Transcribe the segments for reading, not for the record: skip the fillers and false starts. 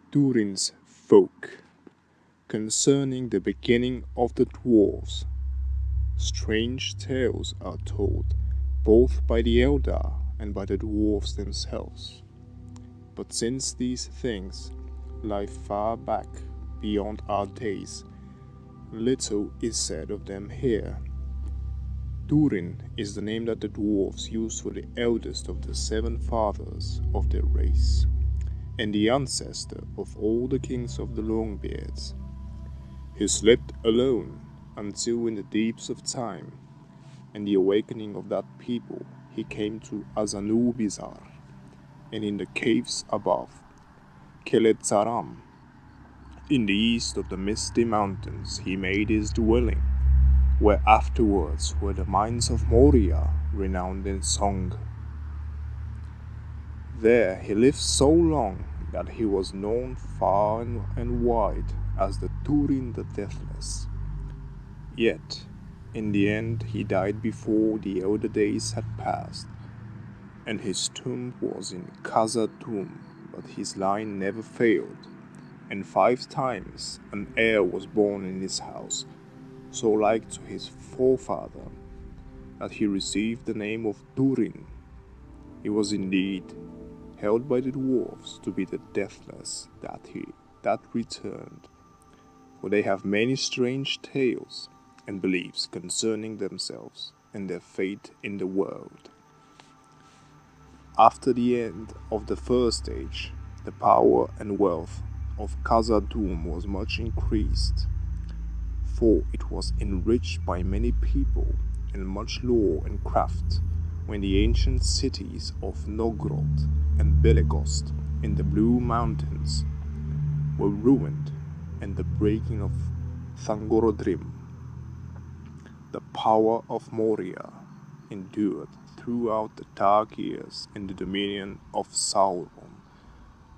Durin's folk. Concerning the beginning of the dwarves, strange tales are told both by the elder and by the dwarves themselves. But since these things lie far back beyond our days, little is said of them here. Durin is the name that the dwarves used for the eldest of the seven fathers of their race, and the ancestor of all the kings of the Longbeards. He slept alone until in the deeps of time and the awakening of that people he came to Azanubizar, and in the caves above, Keletzaram, in the east of the misty mountains he made his dwelling, where afterwards were the mines of Moria, renowned in song. There he lived so long that he was known far and wide as the Durin the Deathless. Yet, in the end he died before the elder days had passed, and his tomb was in Khazad-dûm, but his line never failed, and 5 times an heir was born in his house, so like to his forefather, that he received the name of Durin. He was indeed held by the dwarves to be the deathless that returned, for they have many strange tales and beliefs concerning themselves and their fate in the world. After the end of the first age, the power and wealth of Khazad-dûm was much increased, for it was enriched by many people and much lore and craft, when the ancient cities of Nogrod and Belegost in the Blue Mountains were ruined, and the breaking of Thangorodrim. The power of Moria endured throughout the dark years in the dominion of Sauron,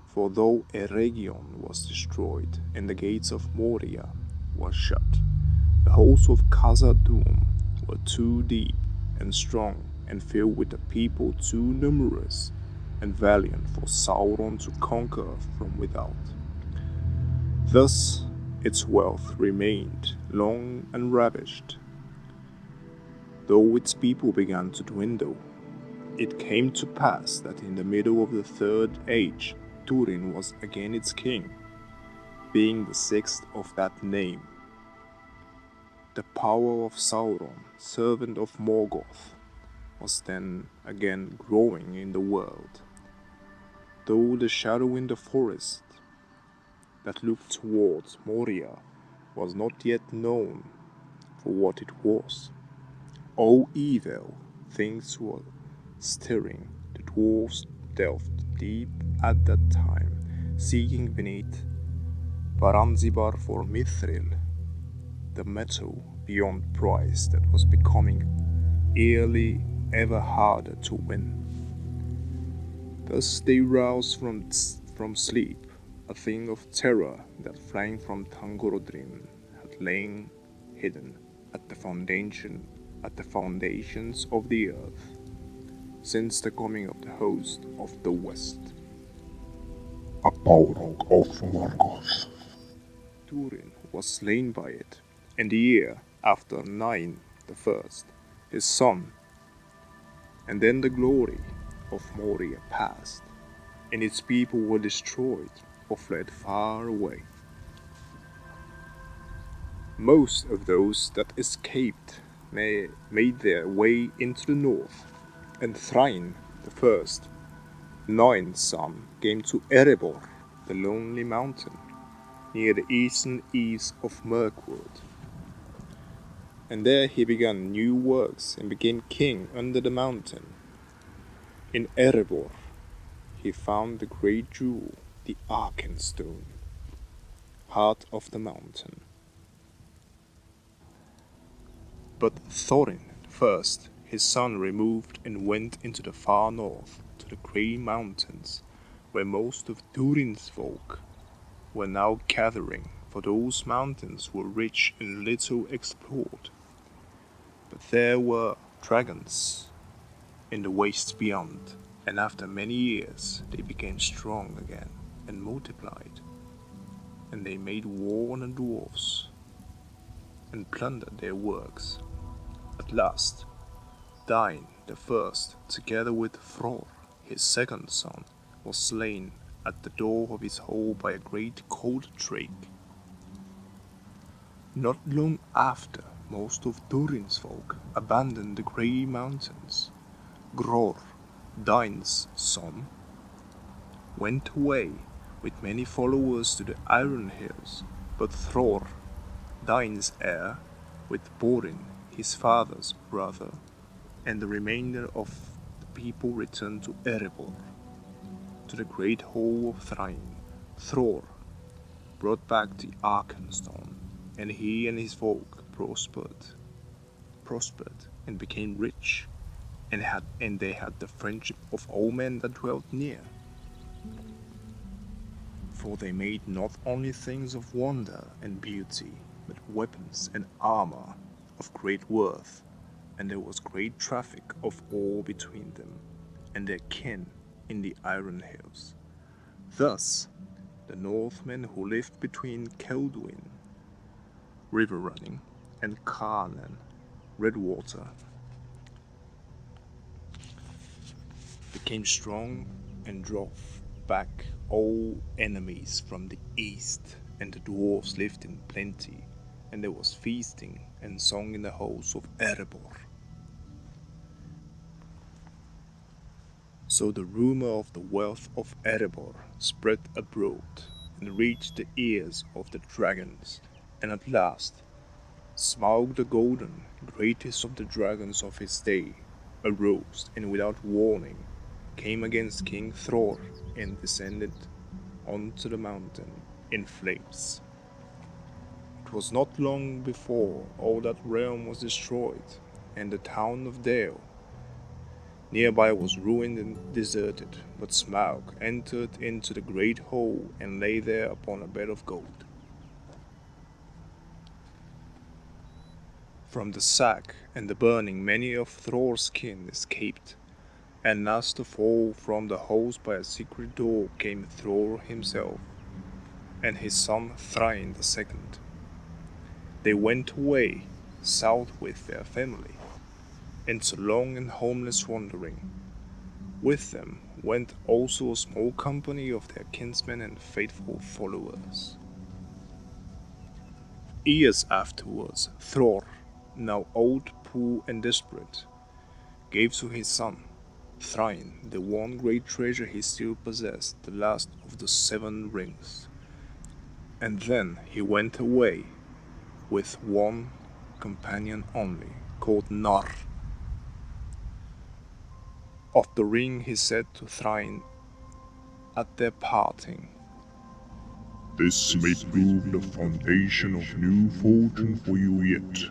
for though Eregion was destroyed and the gates of Moria were shut, the halls of Khazad-dûm were too deep and strong and filled with a people too numerous and valiant for Sauron to conquer from without. Thus its wealth remained long unravished. Though its people began to dwindle, it came to pass that in the middle of the third age, Durin was again its king, being the 6th of that name. The power of Sauron, servant of Morgoth, was then again growing in the world, though the shadow in the forest that looked towards Moria was not yet known for what it was. All evil things were stirring. The dwarves delved deep at that time, seeking beneath Baranzibar for Mithril, the metal beyond price that was becoming eerily ever harder to win. Thus they roused from sleep, a thing of terror that flying from Thangorodrim had lain hidden at the foundations of the earth, since the coming of the host of the West. A Balrog of Morgoth. Durin was slain by it, and the year after Nain the First, his son, and then the glory of Moria passed, and its people were destroyed or fled far away. Most of those that escaped made their way into the north, and Thrain the First, Nain's son, came to Erebor, the lonely mountain, near the eastern eaves of Mirkwood. And there he began new works and became king under the mountain. In Erebor he found the great jewel, the Arkenstone, heart of the mountain. But Thorin first, his son, removed and went into the far north to the Grey Mountains, where most of Durin's folk were now gathering, for those mountains were rich and little explored. But there were dragons in the wastes beyond, and after many years they became strong again and multiplied, and they made war on the dwarfs and plundered their works. At last, Durin the first, together with Thror, his second son, was slain at the door of his hole by a great cold drake. Not long after, most of Durin's folk abandoned the grey mountains. Gror, Durin's son, went away with many followers to the Iron Hills, but Thror, Durin's heir, with Borin, his father's brother, and the remainder of the people returned to Erebor, to the great hall of Thrain. Thror brought back the Arkenstone, and he and his folk prospered and became rich, and they had the friendship of all men that dwelt near. For they made not only things of wonder and beauty, but weapons and armor of great worth, and there was great traffic of all between them and their kin in the Iron Hills. Thus, the Northmen who lived between Keldwin, river running, and Carnan, Redwater, became strong and drove back all enemies from the east, and the dwarfs lived in plenty, and there was feasting and song in the halls of Erebor. So the rumor of the wealth of Erebor spread abroad and reached the ears of the dragons, and at last Smaug the Golden, greatest of the dragons of his day, arose and without warning came against King Thror and descended onto the mountain in flames. It was not long before all that realm was destroyed, and the town of Dale nearby was ruined and deserted, but Smaug entered into the great hall and lay there upon a bed of gold. From the sack and the burning many of Thror's kin escaped, and last of all from the halls by a secret door came Thror himself, and his son Thrain the second. They went away south with their family, into long and homeless wandering. With them went also a small company of their kinsmen and faithful followers. Years afterwards, Thror, now old, poor, and desperate, gave to his son, Thrain, the one great treasure he still possessed, the last of the 7 rings. And then he went away with one companion only, called Narr. Of the ring he said to Thrain at their parting, This may prove the foundation of new fortune for you yet,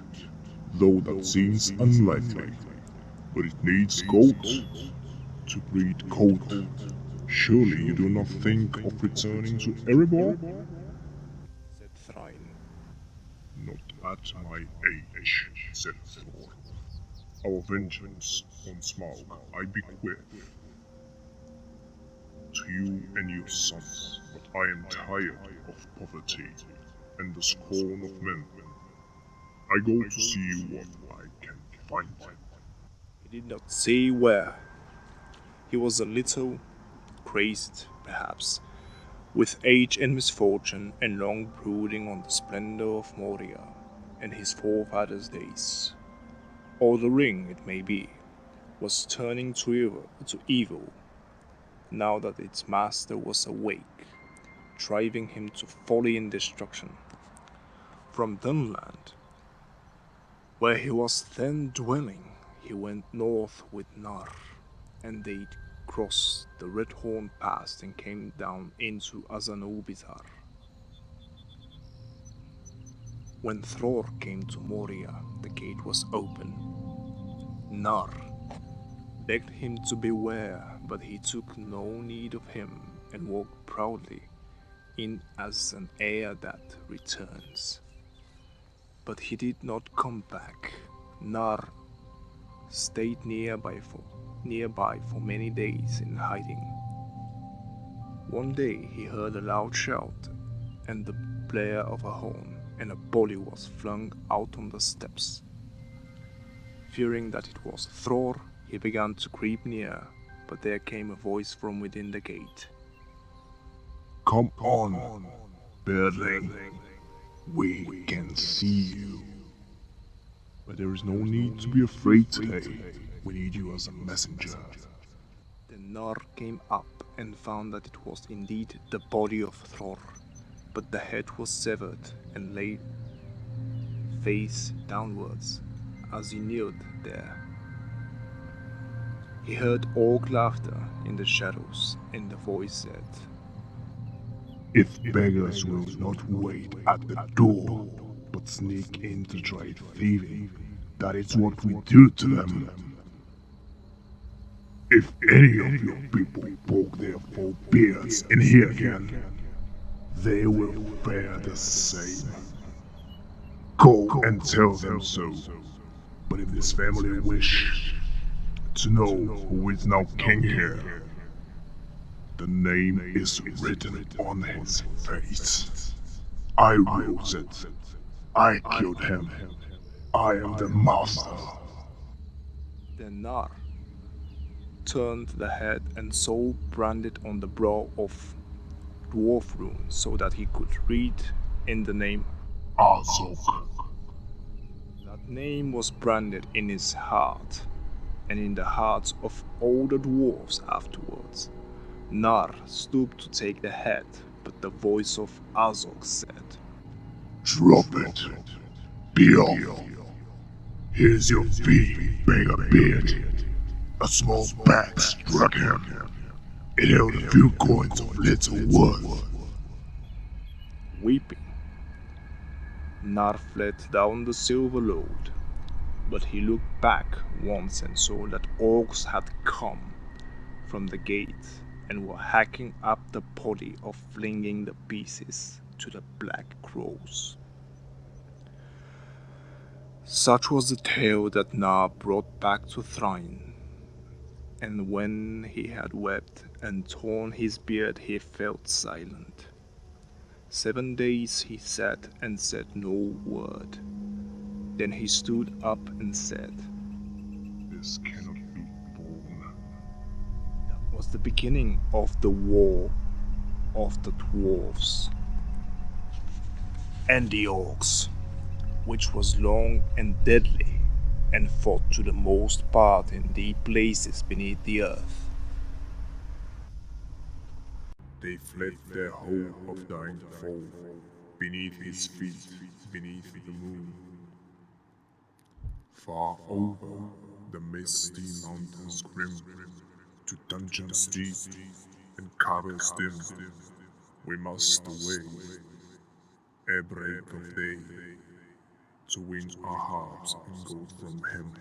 though that seems unlikely. But it needs gold to breed gold. Surely you do not think of returning to Erebor? said Thrain. Not at my age, said Thor. Our vengeance on Smaug I bequeath to you and your son, but I am tired of poverty and the scorn of men. I go to see what I can find. He did not see where. He was a little crazed, perhaps, with age and misfortune and long brooding on the splendor of Moria and his forefathers' days. Or the ring, it may be, was turning to evil, now that its master was awake, driving him to folly and destruction. From Dunland, where he was then dwelling, he went north with Narr, and they crossed the Redhorn Pass and came down into Azanobitar. When Thror came to Moria, the gate was open. Narr begged him to beware, but he took no need of him and walked proudly in as an heir that returns. But he did not come back. Narr stayed nearby for many days in hiding. One day he heard a loud shout and the blare of a horn, and a body was flung out on the steps. Fearing that it was Thror, he began to creep near, but there came a voice from within the gate. Come on, Birdling. We can see you. But there is no need to be afraid today. We need you as a messenger. Then Nar came up and found that it was indeed the body of Thror, but the head was severed and lay face downwards as he kneeled there. He heard orc laughter in the shadows, and the voice said, If beggars will not wait at the door, but sneak in to try thieving, that is what we do to them. If any of your people poke their full beards in here again, they will fare the same. Go and tell them so. But if this family wish to know who is now king here, the name is written on his face. I wrote it. I killed him. I am the master. Then Nar turned the head and saw branded on the brow of dwarf rune so that he could read in the name. Azog. That name was branded in his heart and in the hearts of all the dwarves afterwards. Nar stooped to take the head, but the voice of Azog said, Drop it. Be off. Here's your fee, beggar beard. A small bag struck him. It held a few coins of little worth. Weeping, Nar fled down the silver road, but he looked back once and saw that orcs had come from the gate and were hacking up the body or flinging the pieces to the black crows. Such was the tale that Nar brought back to Thrain, and when he had wept and torn his beard he felt silent. 7 days he sat and said no word. Then he stood up and said, This cannot be borne. That was the beginning of the war of the dwarves and the orcs, which was long and deadly, and fought to the most part in deep places beneath the earth. They fled their hope of dying to fall beneath his feet, beneath the moon. Far over the misty mountains grim, to dungeons deep and caverns dim, we must away, ere break of day, to win our hearts and go from him.